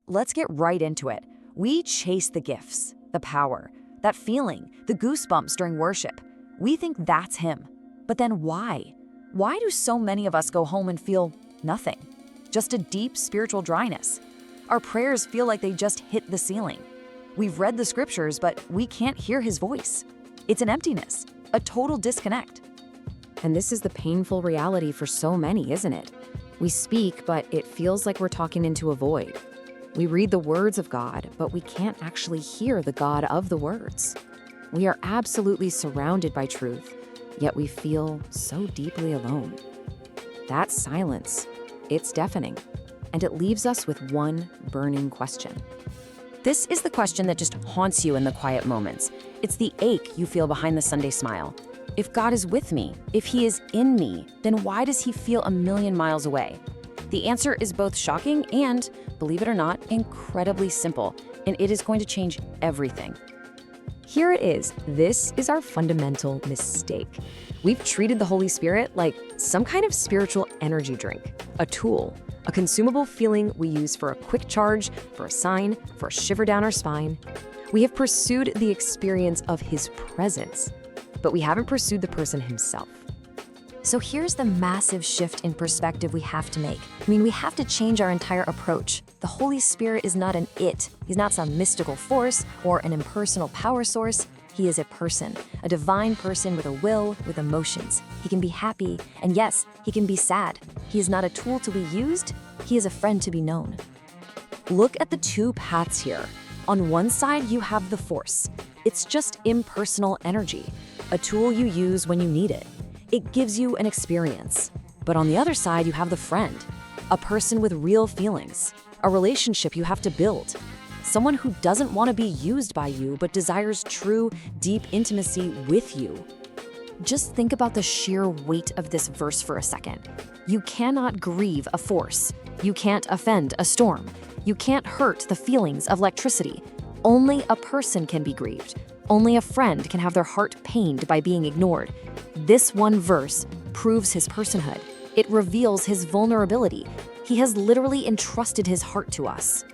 let's get right into it. We chase the gifts, the power, that feeling, the goosebumps during worship. We think that's him. But then why? Why do so many of us go home and feel nothing? Just a deep spiritual dryness. Our prayers feel like they just hit the ceiling. We've read the scriptures, but we can't hear his voice. It's an emptiness, a total disconnect. And this is the painful reality for so many, isn't it? We speak, but it feels like we're talking into a void. We read the words of God, but we can't actually hear the God of the words. We are absolutely surrounded by truth, yet we feel so deeply alone. That silence, it's deafening, and it leaves us with one burning question. This is the question that just haunts you in the quiet moments. It's the ache you feel behind the Sunday smile. If God is with me, if he is in me, then why does he feel a million miles away? The answer is both shocking and, believe it or not, incredibly simple, and it is going to change everything. Here it is. This is our fundamental mistake. We've treated the Holy Spirit like some kind of spiritual energy drink, a tool, a consumable feeling we use for a quick charge, for a sign, for a shiver down our spine. We have pursued the experience of his presence, but we haven't pursued the person himself. So here's the massive shift in perspective we have to make. We have to change our entire approach. The Holy Spirit is not an it. He's not some mystical force or an impersonal power source. He is a person, a divine person with a will, with emotions. He can be happy, and yes, he can be sad. He is not a tool to be used. He is a friend to be known. Look at the two paths here. On one side, you have the force. It's just impersonal energy, a tool you use when you need it. It gives you an experience. But on the other side, you have the friend, a person with real feelings, a relationship you have to build, someone who doesn't want to be used by you but desires true, deep intimacy with you. Just think about the sheer weight of this verse for a second. You cannot grieve a force. You can't offend a storm. You can't hurt the feelings of electricity. Only a person can be grieved. Only a friend can have their heart pained by being ignored. This one verse proves his personhood. It reveals his vulnerability. He has literally entrusted his heart to us.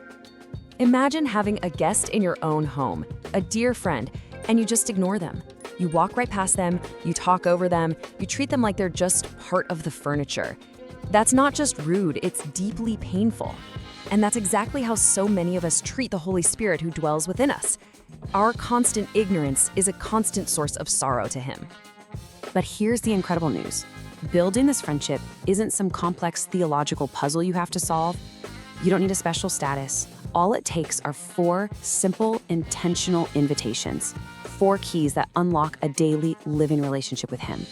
Imagine having a guest in your own home, a dear friend, and you just ignore them. You walk right past them, you talk over them, you treat them like they're just part of the furniture. That's not just rude, it's deeply painful. And that's exactly how so many of us treat the Holy Spirit who dwells within us. Our constant ignorance is a constant source of sorrow to him. But here's the incredible news. Building this friendship isn't some complex theological puzzle you have to solve. You don't need a special status. All it takes are 4 simple, intentional invitations, 4 keys that unlock a daily living relationship with him.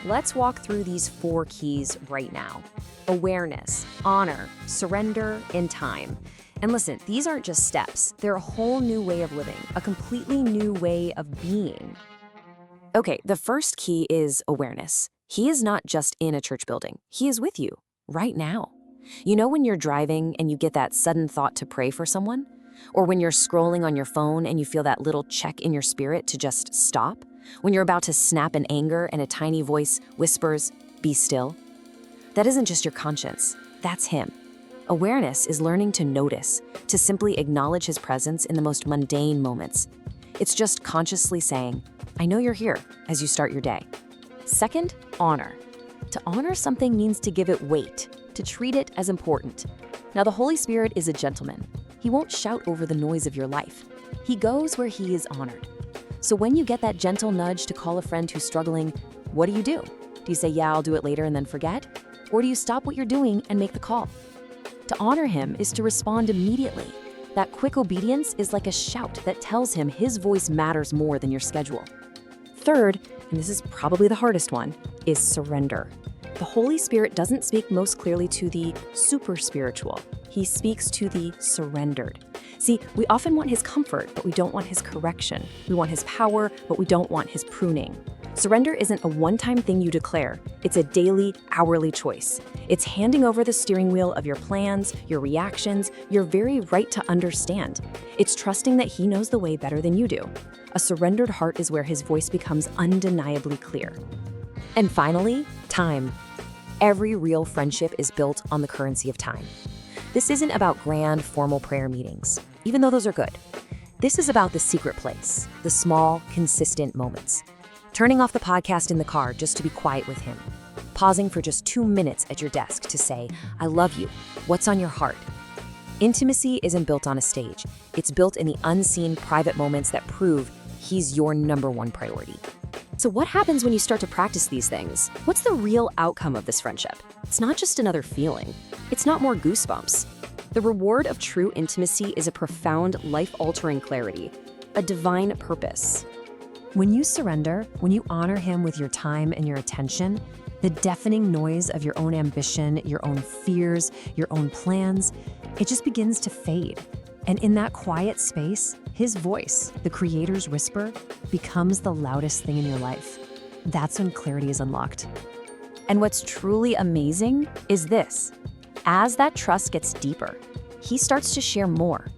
Let's walk through these 4 keys right now. Awareness, honor, surrender, and time. And listen, these aren't just steps. They're a whole new way of living, a completely new way of being. Okay, the first key is awareness. He is not just in a church building. He is with you right now. You know when you're driving and you get that sudden thought to pray for someone? Or when you're scrolling on your phone and you feel that little check in your spirit to just stop? When you're about to snap in anger and a tiny voice whispers, "Be still"? That isn't just your conscience. That's him. Awareness is learning to notice, to simply acknowledge his presence in the most mundane moments. It's just consciously saying, "I know you're here," as you start your day. Second, honor. To honor something means to give it weight, to treat it as important. Now, the Holy Spirit is a gentleman. He won't shout over the noise of your life. He goes where he is honored. So when you get that gentle nudge to call a friend who's struggling, what do? Do you say, "Yeah, I'll do it later," and then forget? Or do you stop what you're doing and make the call? To honor him is to respond immediately. That quick obedience is like a shout that tells him his voice matters more than your schedule. Third, and this is probably the hardest one, is surrender. The Holy Spirit doesn't speak most clearly to the super spiritual. He speaks to the surrendered. See, we often want his comfort, but we don't want his correction. We want his power, but we don't want his pruning. Surrender isn't a one-time thing you declare. It's a daily, hourly choice. It's handing over the steering wheel of your plans, your reactions, your very right to understand. It's trusting that he knows the way better than you do. A surrendered heart is where his voice becomes undeniably clear. And finally, time. Every real friendship is built on the currency of time. This isn't about grand, formal prayer meetings, even though those are good. This is about the secret place, the small, consistent moments. Turning off the podcast in the car just to be quiet with him. Pausing for just 2 minutes at your desk to say, I love you. What's on your heart? Intimacy isn't built on a stage. It's built in the unseen, private moments that prove he's your number one priority. So what happens when you start to practice these things? What's the real outcome of this friendship? It's not just another feeling. It's not more goosebumps. The reward of true intimacy is a profound, life-altering clarity, a divine purpose. When you surrender, when you honor him with your time and your attention, the deafening noise of your own ambition, your own fears, your own plans, it just begins to fade. And in that quiet space, his voice, the Creator's whisper, becomes the loudest thing in your life. That's when clarity is unlocked. And what's truly amazing is this. As that trust gets deeper, he starts to share more.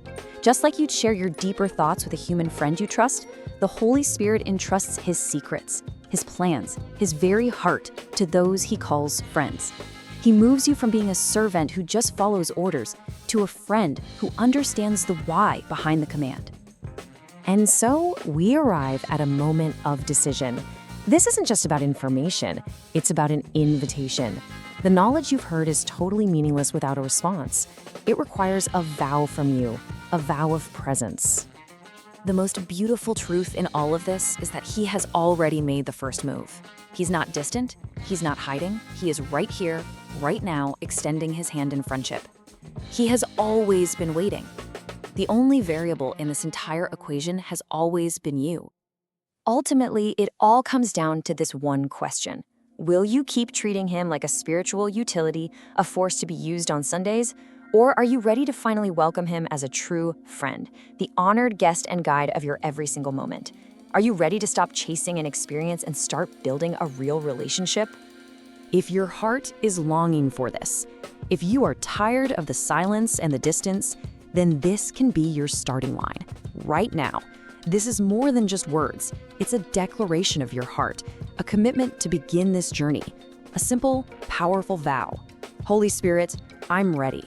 Just like you'd share your deeper thoughts with a human friend you trust, the Holy Spirit entrusts his secrets, his plans, his very heart to those he calls friends. He moves you from being a servant who just follows orders to a friend who understands the why behind the command. And so we arrive at a moment of decision. This isn't just about information, it's about an invitation. The knowledge you've heard is totally meaningless without a response. It requires a vow from you, a vow of presence. The most beautiful truth in all of this is that he has already made the first move. He's not distant, he's not hiding, he is right here, right now, extending his hand in friendship. He has always been waiting. The only variable in this entire equation has always been you. Ultimately, it all comes down to this one question. Will you keep treating him like a spiritual utility, a force to be used on Sundays? Or are you ready to finally welcome him as a true friend, the honored guest and guide of your every single moment? Are you ready to stop chasing an experience and start building a real relationship? If your heart is longing for this, if you are tired of the silence and the distance, then this can be your starting line. Right now, this is more than just words. It's a declaration of your heart, a commitment to begin this journey, a simple, powerful vow. Holy Spirit, I'm ready.